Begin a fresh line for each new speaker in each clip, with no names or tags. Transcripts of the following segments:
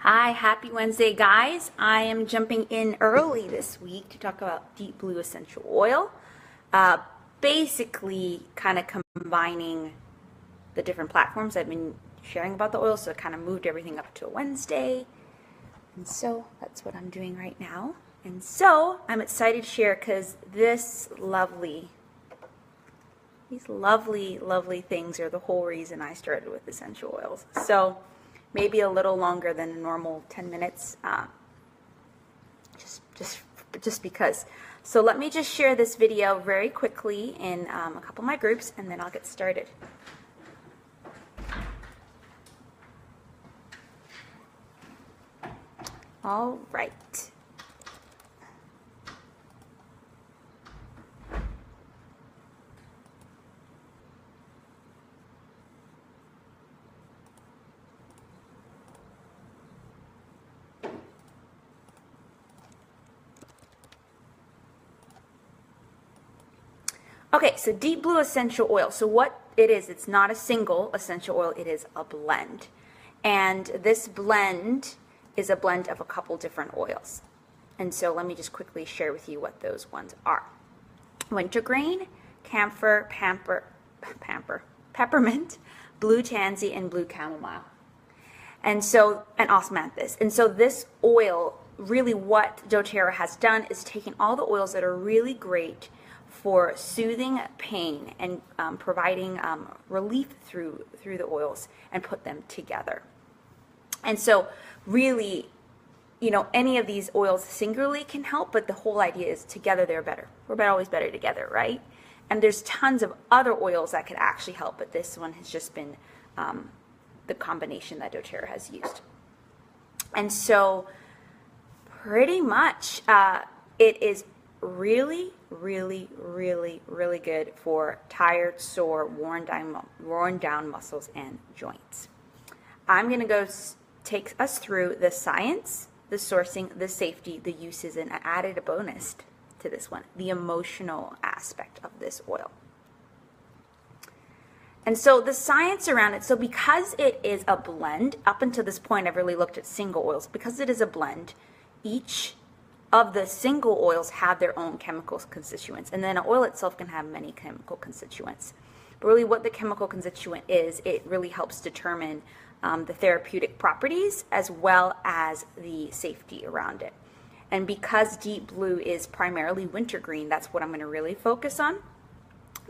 Hi, happy Wednesday, guys. I am jumping in early this week to talk about Deep Blue Essential Oil. Basically, kind of combining the different platforms I've been sharing about the oil, so it kind of moved everything up to a Wednesday. And so that's what I'm doing right now. And so I'm excited to share because these lovely, lovely things are the whole reason I started with essential oils. So maybe a little longer than a normal 10 minutes, just because. So let me just share this video very quickly in a couple of my groups, and then I'll get started. All right. Okay, so Deep Blue Essential Oil. So what it is, it's not a single essential oil, it is a blend. And this blend is a blend of a couple different oils. And so let me just quickly share with you what those ones are. Wintergreen, camphor, peppermint, blue tansy, and blue chamomile. And osmanthus. And so this oil, really what doTERRA has done is taken all the oils that are really great for soothing pain and providing relief through the oils and put them together. And so really, any of these oils singularly can help, but the whole idea is together they're better. We're always better together, right? And there's tons of other oils that could actually help, but this one has just been the combination that doTERRA has used. And so pretty much it is really good for tired, sore, worn down muscles and joints. I'm going to go take us through the science, the sourcing, the safety, the uses, and I added a bonus to this one, the emotional aspect of this oil. And so the science around it, so because it is a blend, up until this point I've really looked at single oils, because it is a blend, each of the single oils have their own chemical constituents, and then an oil itself can have many chemical constituents. But really what the chemical constituent is, it really helps determine the therapeutic properties as well as the safety around it. And because Deep Blue is primarily wintergreen, that's what I'm going to really focus on.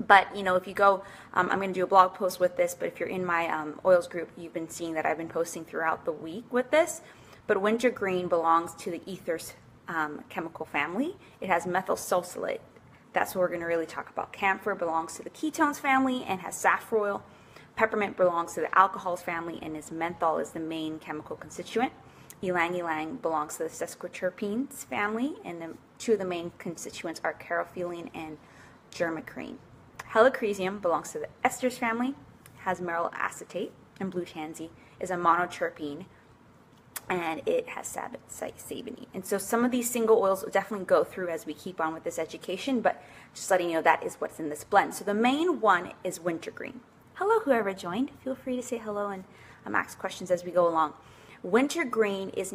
But, if you go, I'm going to do a blog post with this, but if you're in my oils group, you've been seeing that I've been posting throughout the week with this. But wintergreen belongs to the ethers chemical family. It has methyl salicylate. That's what we're going to really talk about. Camphor belongs to the ketones family and has safrole. Peppermint belongs to the alcohols family and menthol is the main chemical constituent. Ylang ylang belongs to the sesquiterpenes family, and two of the main constituents are caryophyllene and germacrine. Helichrysum belongs to the esters family, has meryl acetate, and blue tansy is a monoterpene, and it has sabinine. And so some of these single oils will definitely go through as we keep on with this education, but just letting you know that is what's in this blend. So the main one is wintergreen. Hello, whoever joined. Feel free to say hello and ask questions as we go along. Wintergreen is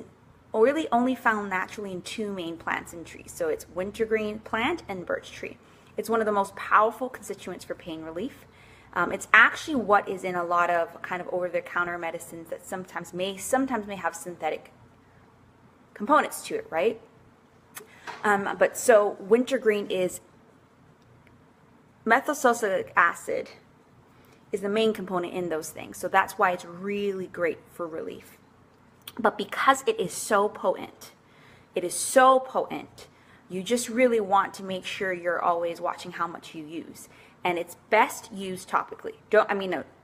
really only found naturally in two main plants and trees. So it's wintergreen plant and birch tree. It's one of the most powerful constituents for pain relief. It's actually what is in a lot of kind of over-the-counter medicines that sometimes may have synthetic components to it, right? But so wintergreen is methylsalicylic acid is the main component in those things. So that's why it's really great for relief. But because it is so potent, you just really want to make sure you're always watching how much you use. And it's best used topically.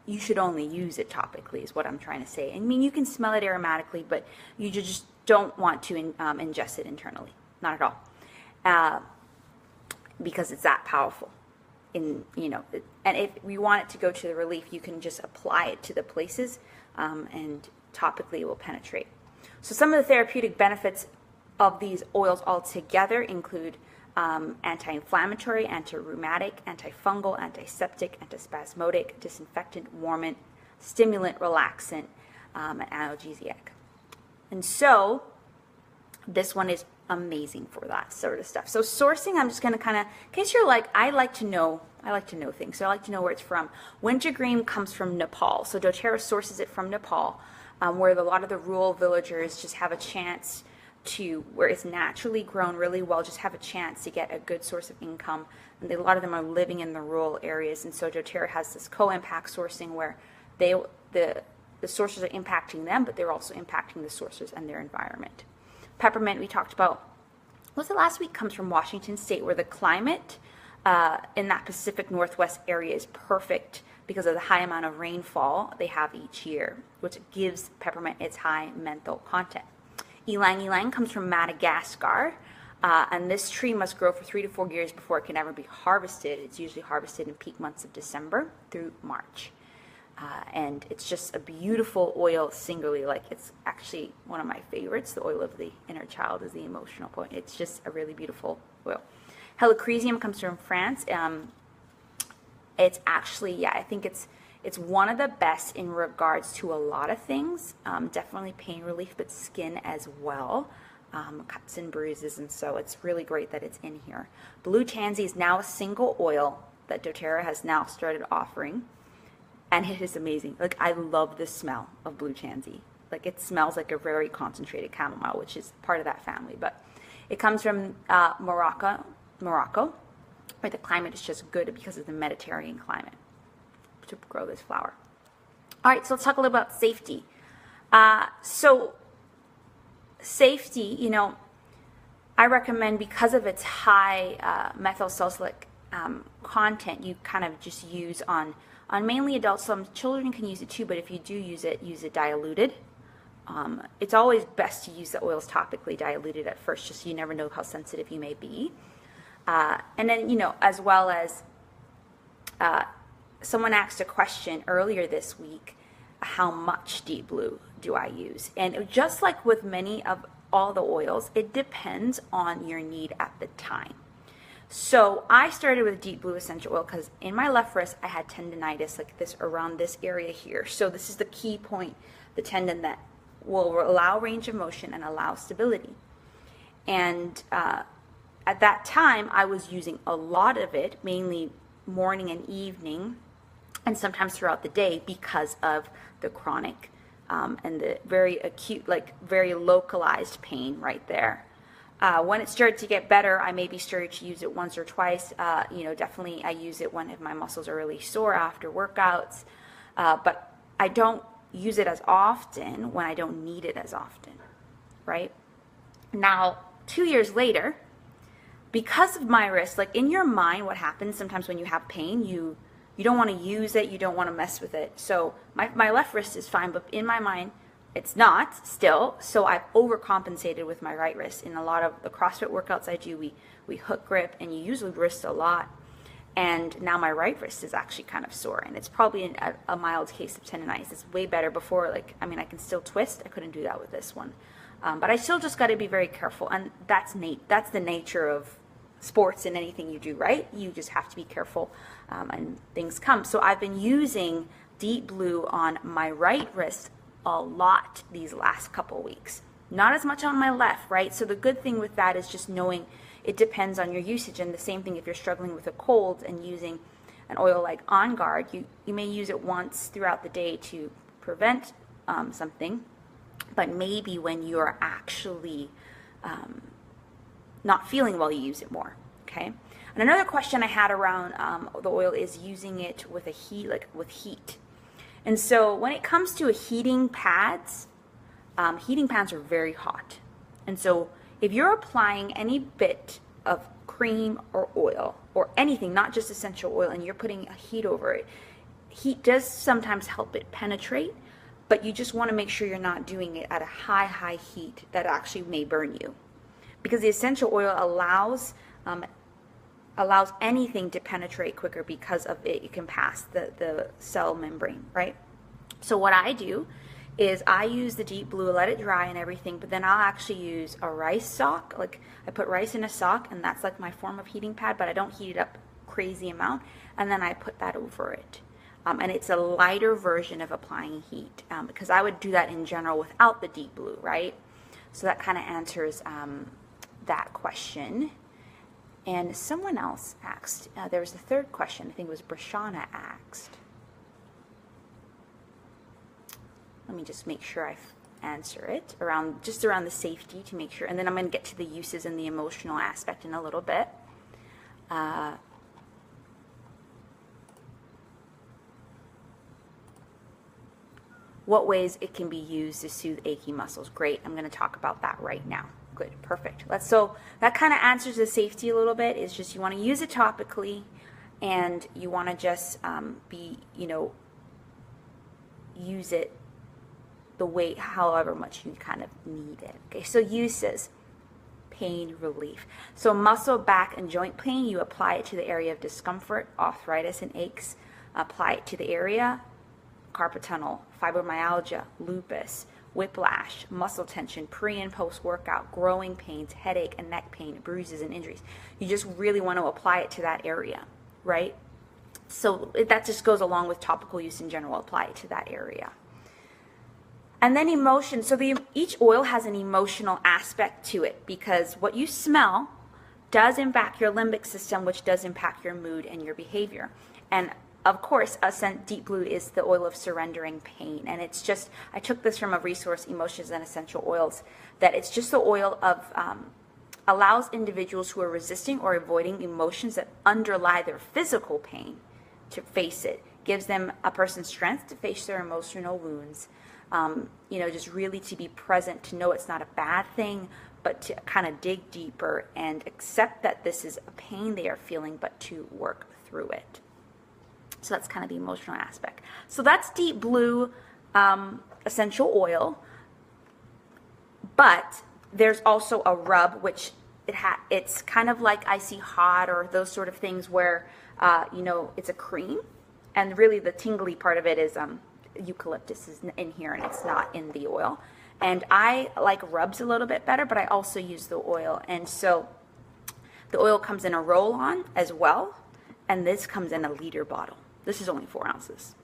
You should only use it topically is what I'm trying to say. You can smell it aromatically, but you just don't want to ingest it internally. Not at all. Because it's that powerful. And if you want it to go to the relief, you can just apply it to the places and topically it will penetrate. So some of the therapeutic benefits of these oils altogether include anti-inflammatory, anti-rheumatic, antifungal, antiseptic, antispasmodic, disinfectant, warmant, stimulant, relaxant, and analgesic. And so this one is amazing for that sort of stuff. So sourcing, I'm just going to kind of, in case you're like, I like to know things. So I like to know where it's from. Wintergreen comes from Nepal. So doTERRA sources it from Nepal, where a lot of the rural villagers just have a chance to, where it's naturally grown really well, just have a chance to get a good source of income. And a lot of them are living in the rural areas. And so doTERRA has this co-impact sourcing where the sources are impacting them, but they're also impacting the sources and their environment. Peppermint, we talked about, was it last week, comes from Washington State, where the climate in that Pacific Northwest area is perfect because of the high amount of rainfall they have each year, which gives peppermint its high menthol content. Ylang ylang comes from Madagascar, and this tree must grow for 3 to 4 years before it can ever be harvested. It's usually harvested in peak months of December through March. And it's just a beautiful oil singly. Like, it's actually one of my favorites. The oil of the inner child is the emotional point. It's just a really beautiful oil. Helichrysum comes from France. It's actually, yeah, I think it's one of the best in regards to a lot of things. Definitely pain relief, but skin as well. Cuts and bruises, and so it's really great that it's in here. Blue tansy is now a single oil that doTERRA has now started offering. And it is amazing. Like, I love the smell of blue tansy. Like, it smells like a very concentrated chamomile, which is part of that family. But it comes from Morocco, where the climate is just good because of the Mediterranean climate to grow this flower. All right, so let's talk a little about safety. So safety, you know, I recommend, because of its high methyl salicylic content, you kind of just use on mainly adults. Some children can use it too, but if you do use it diluted. It's always best to use the oils topically diluted at first, just so you never know how sensitive you may be. And then, you know, as well as someone asked a question earlier this week, how much Deep Blue do I use? And just like with many of all the oils, it depends on your need at the time. So I started with Deep Blue essential oil because in my left wrist I had tendonitis like this around this area here. So this is the key point, the tendon that will allow range of motion and allow stability. And at that time I was using a lot of it, mainly morning and evening, and sometimes throughout the day because of the chronic and the very acute, like very localized pain right there. When it started to get better, I maybe started to use it once or twice. You know, definitely I use it when if my muscles are really sore after workouts. But I don't use it as often when I don't need it as often, right? Now, 2 years later, because of my wrist, like in your mind, what happens sometimes when you have pain, you don't want to use it, you don't want to mess with it. So my left wrist is fine, but in my mind, it's not still, so I've overcompensated with my right wrist. In a lot of the CrossFit workouts I do, we hook grip and you use the wrist a lot. And now my right wrist is actually kind of sore, and it's probably a mild case of tendonitis. It's way better before, like, I mean, I can still twist. I couldn't do that with this one. But I still just got to be very careful, and that's the nature of sports and anything you do, right? You just have to be careful, and things come. So I've been using Deep Blue on my right wrist a lot these last couple weeks. Not as much on my left, right? So the good thing with that is just knowing it depends on your usage. And the same thing if you're struggling with a cold and using an oil like On Guard, you may use it once throughout the day to prevent something, but maybe when you're actually not feeling well, you use it more, okay? And another question I had around the oil is using it with with heat. And so when it comes to heating pads are very hot. And so if you're applying any bit of cream or oil or anything, not just essential oil, and you're putting a heat over it, heat does sometimes help it penetrate, but you just want to make sure you're not doing it at a high heat that actually may burn you. Because the essential oil allows anything to penetrate quicker because of it can pass the cell membrane, right? So what I do is I use the Deep Blue, let it dry and everything, but then I'll actually use a rice sock. Like, I put rice in a sock, and that's like my form of heating pad, but I don't heat it up crazy amount, and then I put that over it. And it's a lighter version of applying heat, because I would do that in general without the deep blue, right? So that kind of answers that question. And someone else asked, there was the third question, I think it was Brashana asked. Let me just make sure I answer it around the safety to make sure, and then I'm going to get to the uses and the emotional aspect in a little bit. What ways it can be used to soothe achy muscles? Great, I'm going to talk about that right now. Good, perfect. So that kind of answers the safety a little bit. Is just you want to use it topically, and you want to just use it the way, however much you kind of need it. Okay, so uses. Pain relief. So muscle, back, and joint pain, you apply it to the area of discomfort, arthritis and aches. Apply it to the area. Carpal tunnel, fibromyalgia, lupus, whiplash, muscle tension, pre and post workout, growing pains, headache and neck pain, bruises and injuries. You just really want to apply it to that area, right? So that just goes along with topical use in general. Apply it to that area. And then emotion. So each oil has an emotional aspect to it, because what you smell does impact your limbic system, which does impact your mood and your behavior. And of course, Deep Blue is the oil of surrendering pain. And it's just, I took this from a resource, Emotions and Essential Oils, that it's just the oil of, allows individuals who are resisting or avoiding emotions that underlie their physical pain to face it. Gives them a person's strength to face their emotional wounds. Just really to be present, to know it's not a bad thing, but to kind of dig deeper and accept that this is a pain they are feeling, but to work through it. So that's kind of the emotional aspect. So that's Deep Blue essential oil. But there's also a rub, which it's kind of like Icy Hot or those sort of things where, it's a cream. And really the tingly part of it is eucalyptus is in here and it's not in the oil. And I like rubs a little bit better, but I also use the oil. And so the oil comes in a roll-on as well. And this comes in a liter bottle. This is only 4 ounces.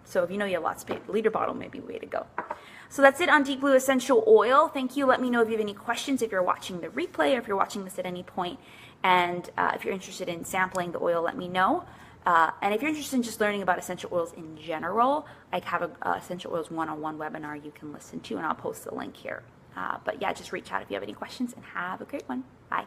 So if you know you have lots of space, liter bottle may be the way to go. So that's it on Deep Blue Essential Oil. Thank you. Let me know if you have any questions, if you're watching the replay or if you're watching this at any point. And if you're interested in sampling the oil, let me know. And if you're interested in just learning about essential oils in general, I have a Essential Oils one-on-one webinar you can listen to, and I'll post the link here. But yeah, just reach out if you have any questions, and have a great one. Bye.